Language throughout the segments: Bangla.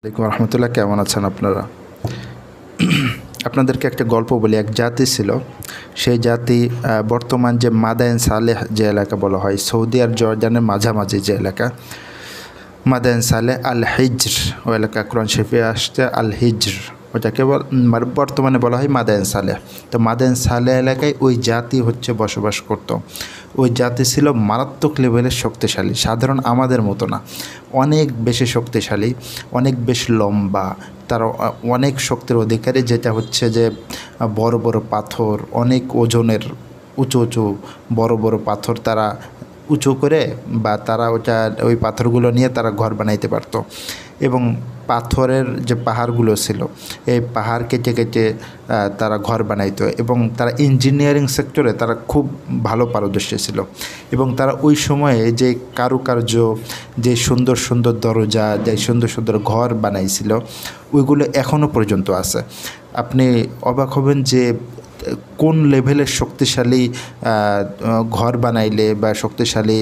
আসসালামু আলাইকুম রহমতুল্লাহ। কেমন আছেন আপনারা? আপনাদেরকে একটা গল্প বলি। এক জাতি ছিল, সেই জাতি বর্তমান যে মাদায়েন সালেহ যে এলাকা বলা হয়, সৌদি আর জর্ডানের মাঝামাঝি যে এলাকা, মাদায়েন সালেহ আল হিজর ও এলাকা, কোরআন শরীফে আসছে আল হিজর, ওটাকে বর্তমানে বলা হয় মাদায়েন সালেহ। তো মাদায়েন সালেহ এলাকায় ওই জাতি বসবাস করত। ওই জাতি ছিল মারাত্মক লেভেলের শক্তিশালী, সাধারণ আমাদের মতো না, অনেক বেশি শক্তিশালী, অনেক বেশি লম্বা, তারা অনেক শক্তির অধিকারী, যেটা হচ্ছে যে বড় বড় পাথর, অনেক ওজনের উঁচু উঁচু বড় বড় পাথর তারা উঁচু করে, বা তারা ওই পাথরগুলো নিয়ে তারা ঘর বানাইতে পারত। এবং পাথরের যে পাহাড়গুলো ছিল, এই পাহাড় কেটে কেটে তারা ঘর বানাইতো। এবং তারা ইঞ্জিনিয়ারিং সেক্টরে তারা খুব ভালো পারদর্শী ছিল। এবং তারা ওই সময়ে যে কারুকার্য, যে সুন্দর সুন্দর দরজা, যে সুন্দর সুন্দর ঘর বানাইছিল, ওইগুলো এখনও পর্যন্ত আছে। আপনি অবাক হবেন যে কোন লেভেলের শক্তিশালী ঘর বানাইলে বা শক্তিশালী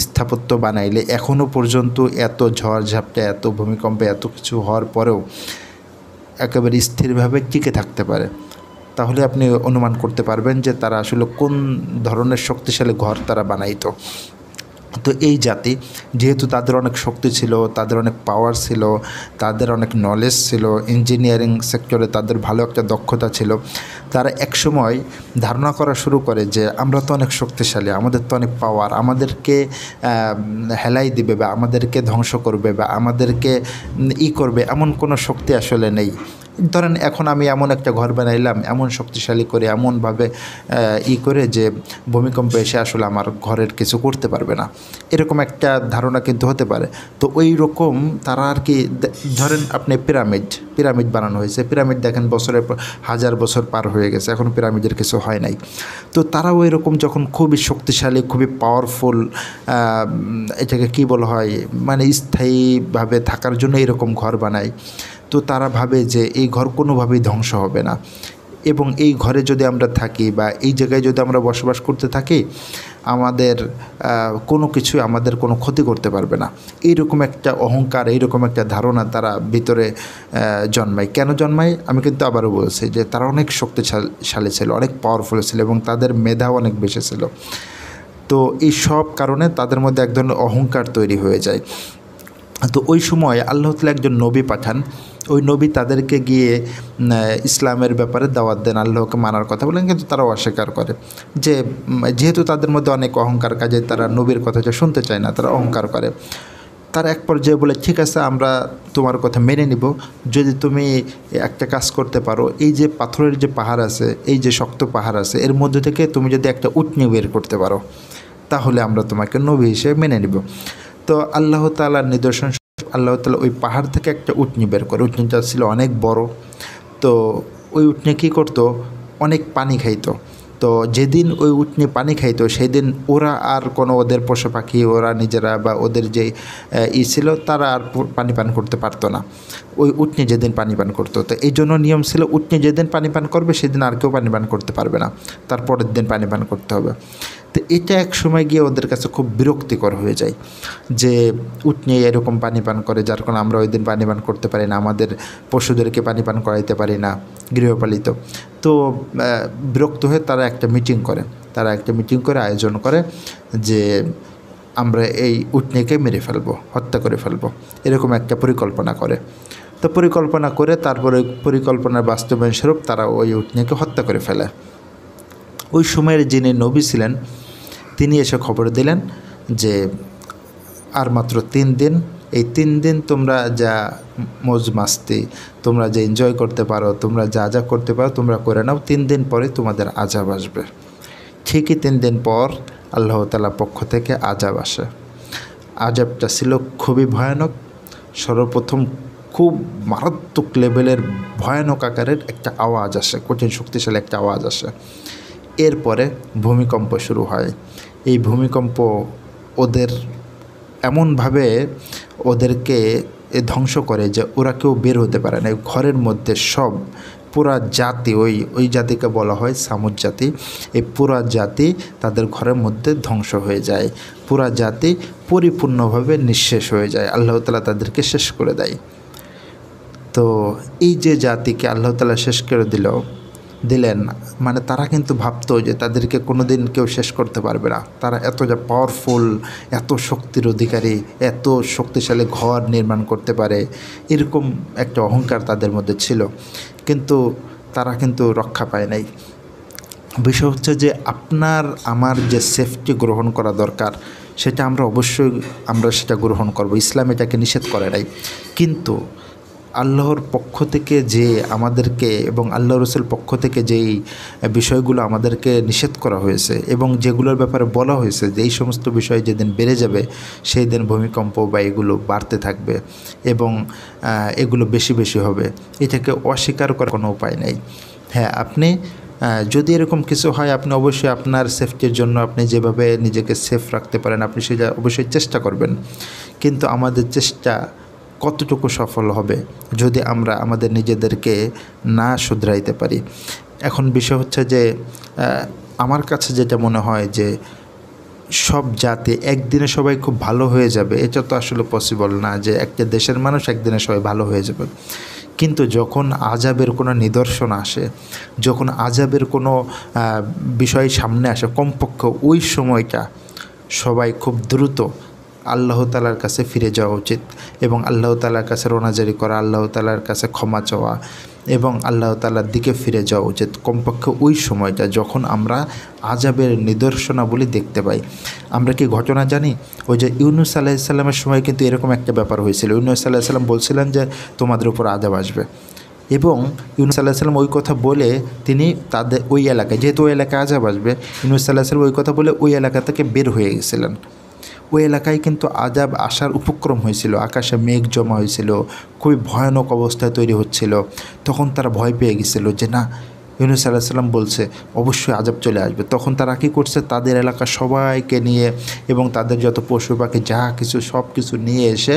স্থাপত্য বানাইলে এখনও পর্যন্ত এত ঝড় ঝাপটা, এত ভূমিকম্পে, এত কিছু হওয়ার পরেও একেবারে স্থিরভাবে টিকে থাকতে পারে। তাহলে আপনি অনুমান করতে পারবেন যে তারা আসলে কোন ধরনের শক্তিশালী ঘর তারা বানাইতো। তো এই জাতি, যেহেতু তাদের অনেক শক্তি ছিল, তাদের অনেক পাওয়ার ছিল, তাদের অনেক নলেজ ছিল, ইঞ্জিনিয়ারিং সেক্টরে তাদের ভালো একটা দক্ষতা ছিল, তারা একসময় ধারণা করা শুরু করে যে আমরা তো অনেক শক্তিশালী, আমাদের তো অনেক পাওয়ার, আমাদেরকে হেলাই দিবে বা আমাদেরকে ধ্বংস করবে বা আমাদেরকে করবে এমন কোনো শক্তি আসলে নেই। ধরেন এখন আমি এমন একটা ঘর বানাইলাম, এমন শক্তিশালী করে, এমনভাবে করে যে ভূমিকম্প এসে আসলে আমার ঘরের কিছু করতে পারবে না, এরকম একটা ধারণা কিন্তু হতে পারে। তো ওই রকম তারা আর কি, ধরেন আপনি পিরামিড বানানো হয়েছে, পিরামিড দেখেন বছরের পর হাজার বছর পার হয়ে গেছে, এখন পিরামিডের কিছু হয় নাই। তো তারাও এরকম যখন খুবই শক্তিশালী, খুবই পাওয়ারফুল, এটাকে কি বলা হয়, মানে স্থায়ীভাবে থাকার জন্য এরকম ঘর বানায়। তো তারা ভাবে যে এই ঘর কোনোভাবেই ধ্বংস হবে না, এবং এই ঘরে যদি আমরা থাকি বা এই জায়গায় যদি আমরা বসবাস করতে থাকি, আমাদের কোনো কিছুই আমাদের কোনো ক্ষতি করতে পারবে না। এইরকম একটা অহংকার, এইরকম একটা ধারণা তারা ভিতরে জন্মায়। কেন জন্মায় আমি কিন্তু আবারও বলছি যে তারা অনেক শক্তিশালী ছিল, অনেক পাওয়ারফুল ছিল, এবং তাদের মেধাও অনেক বেশি ছিল। তো এই সব কারণে তাদের মধ্যে এক ধরনের অহংকার তৈরি হয়ে যায়। তো ওই সময় আল্লাহ তাআলা একজন নবী পাঠান। ওই নবী তাদেরকে গিয়ে ইসলামের ব্যাপারে দাওয়াত দেন, আল্লাহকে মানার কথা বলেন, কিন্তু তারাও অস্বীকার করে। যেহেতু তাদের মধ্যে অনেক অহংকার, কাজে তারা নবীর কথা শুনতে চায় না, তারা অহংকার করে। তারা এক পর্যায়ে বলে, ঠিক আছে, আমরা তোমার কথা মেনে নিব, যদি তুমি একটা কাজ করতে পারো, এই যে পাথরের যে পাহাড় আছে, এই যে শক্ত পাহাড় আছে, এর মধ্যে থেকে তুমি যদি একটা উটনি বের করতে পারো, তাহলে আমরা তোমাকে নবী হিসেবে মেনে নিব। তো আল্লাহ তাআলার নিদর্শন, আল্লাহ তাআলা ওই পাহাড় থেকে একটা উটনি বের করে। উটনিটা ছিল অনেক বড়। তো ওই উটনি কী করতো, অনেক পানি খাইতো। তো যেদিন ওই উটনি পানি খাইতো, সেদিন ওরা আর কোনো, ওদের পশু পাখি, ওরা নিজেরা বা ওদের যে ছিল, তারা আর পানি পান করতে পারতো না। ওই উটনি যেদিন পানি পান করতো, তো এই জন্য নিয়ম ছিল উটনি যেদিন পানি পান করবে সেদিন আর কেউ পানি পান করতে পারবে না, তারপরের দিন পানি পান করতে হবে। তো এটা এক সময় গিয়ে ওদের কাছে খুব বিরক্তিকর হয়ে যায় যে উটনি এরকম পানি পান করে, যার কারণে আমরা ওই দিন পানি পান করতে পারি না, আমাদের পশুদেরকে পানি পান করাইতে পারি না, গৃহপালিত। তো বিরক্ত হয়ে তারা একটা মিটিং করে, আয়োজন করে যে আমরা এই উটনিকে মেরে ফেলবো, হত্যা করে ফেলবো, এরকম একটা পরিকল্পনা করে। তো পরিকল্পনা করে তারপরে পরিকল্পনার বাস্তবায়ন স্বরূপ তারা ওই উটনিকে হত্যা করে ফেলে। ওই সময়ের যিনি নবী ছিলেন, তিনি এসে খবর দিলেন যে আর মাত্র 3 দিন, এই 3 দিন তোমরা যা মौज মাস্তি, তোমরা যে এনজয় করতে পারো, তোমরা যা যা করতে পারো তোমরা করে নাও, 3 দিন পরে তোমাদের আযাব আসবে। ঠিকই 3 দিন পর আল্লাহ তাআলার পক্ষ থেকে আযাব আসে। আযাবটা ছিল খুবই ভয়ানক। সর্বপ্রথম খুব মারাত্মক লেভেলের ভয়ানক আকারের একটা আওয়াজ আসে, কঠিন শক্তিশালী একটা আওয়াজ আসে। এরপরে ভূমিকম্প শুরু হয়। এই ভূমিকম্প ওদের এমনভাবে ওদেরকে ধ্বংস করে যে ওরা কেউ বের হতে পারে না। ঘরের মধ্যে সব পুরা জাতি, ওই জাতিকে বলা হয় সামুদ জাতি, এই পুরা জাতি তাদের ঘরের মধ্যে ধ্বংস হয়ে যায়। পুরা জাতি পরিপূর্ণভাবে নিঃশেষ হয়ে যায়, আল্লাহ তাআলা তাদেরকে শেষ করে দেয়। তো এই যে জাতিকে আল্লাহ তাআলা শেষ করে দিলেন, মানে তারা কিন্তু ভাবতো যে তাদেরকে কোনো দিন কেউ শেষ করতে পারবে না, তারা এত যা পাওয়ারফুল, এত শক্তির অধিকারী, এত শক্তিশালী ঘর নির্মাণ করতে পারে, এরকম একটা অহংকার তাদের মধ্যে ছিল। কিন্তু তারা কিন্তু রক্ষা পায় নাই। বিষয় হচ্ছে যে আপনার আমার যে সেফটি গ্রহণ করা দরকার সেটা আমরা সেটা গ্রহণ করব। ইসলাম এটাকে নিষেধ করে নাই। কিন্তু আল্লাহর পক্ষ থেকে যে আমাদেরকে এবং আল্লাহ রসুল পক্ষ থেকে যেই বিষয়গুলো আমাদেরকে নিষেধ করা হয়েছে এবং যেগুলোর ব্যাপারে বলা হয়েছে যে এই সমস্ত বিষয় যেদিন বেড়ে যাবে সেই দিন ভূমিকম্প বা এগুলো বাড়তে থাকবে এবং এগুলো বেশি বেশি হবে, এটাকে অস্বীকার করার কোনো উপায় নেই। হ্যাঁ, আপনি যদি এরকম কিছু হয় আপনি অবশ্যই আপনার সেফটির জন্য আপনি যেভাবে নিজেকে সেফ রাখতে পারেন আপনি সেটা অবশ্যই চেষ্টা করবেন। কিন্তু আমাদের চেষ্টা কতটুকু সফল হবে যদি আমরা আমাদের নিজেদেরকে না শুধরাইতে পারি। এখন বিষয় হচ্ছে যে আমার কাছে যেটা মনে হয় যে সব জাতি একদিনে সবাই খুব ভালো হয়ে যাবে, এটা তো আসলে পসিবল না যে একটা দেশের মানুষ একদিনে সবাই ভালো হয়ে যাবে। কিন্তু যখন আযাবের কোনো নিদর্শন আসে, যখন আযাবের কোনো বিষয় সামনে আসে, কমপক্ষে ওই সময়টা সবাই খুব দ্রুত আল্লাহ তাআলার কাছে ফিরে যাওয়া উচিত এবং আল্লাহ তাআলার কাছে রোনাজারি করা, আল্লাহ তাআলার কাছে ক্ষমা চাওয়া এবং আল্লাহ তাআলার দিকে ফিরে যাওয়া উচিত। কমপক্ষে ওই সময়টা যখন আমরা আযাবের নিদর্শনাবলী দেখতে পাই। আমরা কি ঘটনা জানি? ওই যে ইউনূস আলাইহিস সালামের সময় কিন্তু এরকম একটা ব্যাপার হয়েছিল। ইউনূস আলাইহিস সালাম বলছিলেন যে তোমাদের উপর আযাব আসবে এবং ইউনূস আলাইহিস সালাম ওই কথা বলে তিনি তাদের ওই এলাকায়, যেহেতু ওই এলাকায় আযাব আসবে, ইউনূস আলাইহিস সালাম ওই কথা বলে ওই এলাকা থেকে বের হয়ে গেছিলেন। ওই এলাকায় কিন্তু আযাব আসার উপক্রম হয়েছিল, আকাশে মেঘ জমা হয়েছিল, খুবই ভয়ানক অবস্থায় তৈরি হচ্ছিল। তখন তারা ভয় পেয়ে গেছিল যে না, ইউনূস আলাইহিস সালাম বলছে অবশ্যই আযাব চলে আসবে। তখন তারা কী করছে, তাদের এলাকার সবাইকে নিয়ে এবং তাদের যত পশু পাখি যা কিছু সব কিছু নিয়ে এসে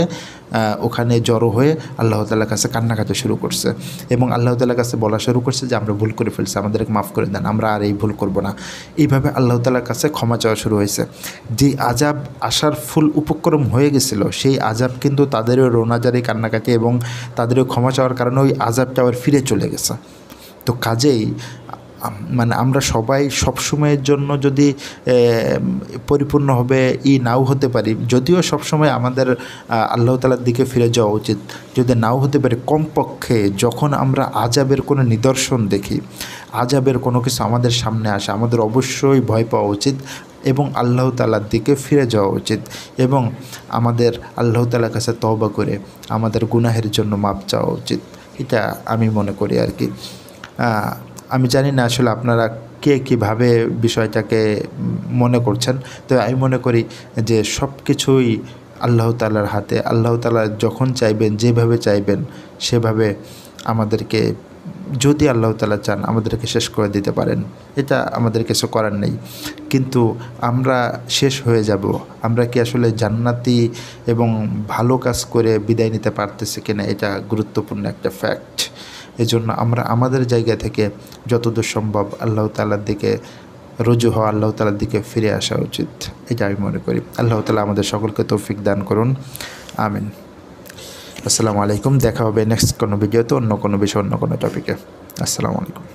ওখানে জড়ো হয়ে আল্লাহ তাআলার কাছে কান্নাকাটি শুরু করছে এবং আল্লাহ তাআলার কাছে বলা শুরু করছে যে আমরা ভুল করে ফেলছি, আমাদেরকে মাফ করে দেন, আমরা আর এই ভুল করব না। এইভাবে আল্লাহ তাআলার কাছে ক্ষমা চাওয়া শুরু হয়েছে। যে আযাব আসার ফুল উপক্রম হয়ে গেছিল সেই আযাব কিন্তু তাদেরও রোনাজারি, কান্নাকাটি এবং তাদেরও ক্ষমা চাওয়ার কারণে ওই আযাবটা আবার ফিরে চলে গেছে। তো কাজেই মানে আমরা সবাই সবসময়ের জন্য যদি পরিপূর্ণভাবে নাও হতে পারি, যদিও সবসময় আমাদের আল্লাহ তাআলার দিকে ফিরে যাওয়া উচিত, যদি নাও হতে পারে কমপক্ষে যখন আমরা আযাবের কোনো নিদর্শন দেখি, আযাবের কোনো কিছু আমাদের সামনে আসে, আমাদের অবশ্যই ভয় পাওয়া উচিত এবং আল্লাহ তাআলার দিকে ফিরে যাওয়া উচিত এবং আমাদের আল্লাহ তাআলার কাছে তওবা করে আমাদের গুনাহের জন্য মাপ চাওয়া উচিত। এটা আমি মনে করি আর কি। আমি জানি না আসলে আপনারা কে কীভাবে বিষয়টাকে মনে করছেন। তো আমি মনে করি যে সব কিছুই আল্লাহ তাআলার হাতে। আল্লাহ তাআলা যখন চাইবেন, যেভাবে চাইবেন সেভাবে আমাদেরকে, যদি আল্লাহ তাআলা চান আমাদেরকে শেষ করে দিতে পারেন, এটা আমাদের কিছু করার নেই। কিন্তু আমরা শেষ হয়ে যাব, আমরা কি আসলে জান্নাতি এবং ভালো কাজ করে বিদায় নিতে পারতেছি কিনা, এটা গুরুত্বপূর্ণ একটা ফ্যাক্ট। এজন্য আমরা আমাদের জায়গা থেকে যতদূর সম্ভব আল্লাহ তাআলার দিকে রুজু হওয়া, আল্লাহ তাআলার দিকে ফিরে আসা উচিত, এটা আমি মনে করি। আল্লাহ তাআলা আমাদের সকলকে তৌফিক দান করুন, আমিন। আসসালামু আলাইকুম। দেখা হবে নেক্সট কোনো ভিডিওতে, অন্য কোনো বিষয়, অন্য কোনো টপিকে। আসসালামু আলাইকুম।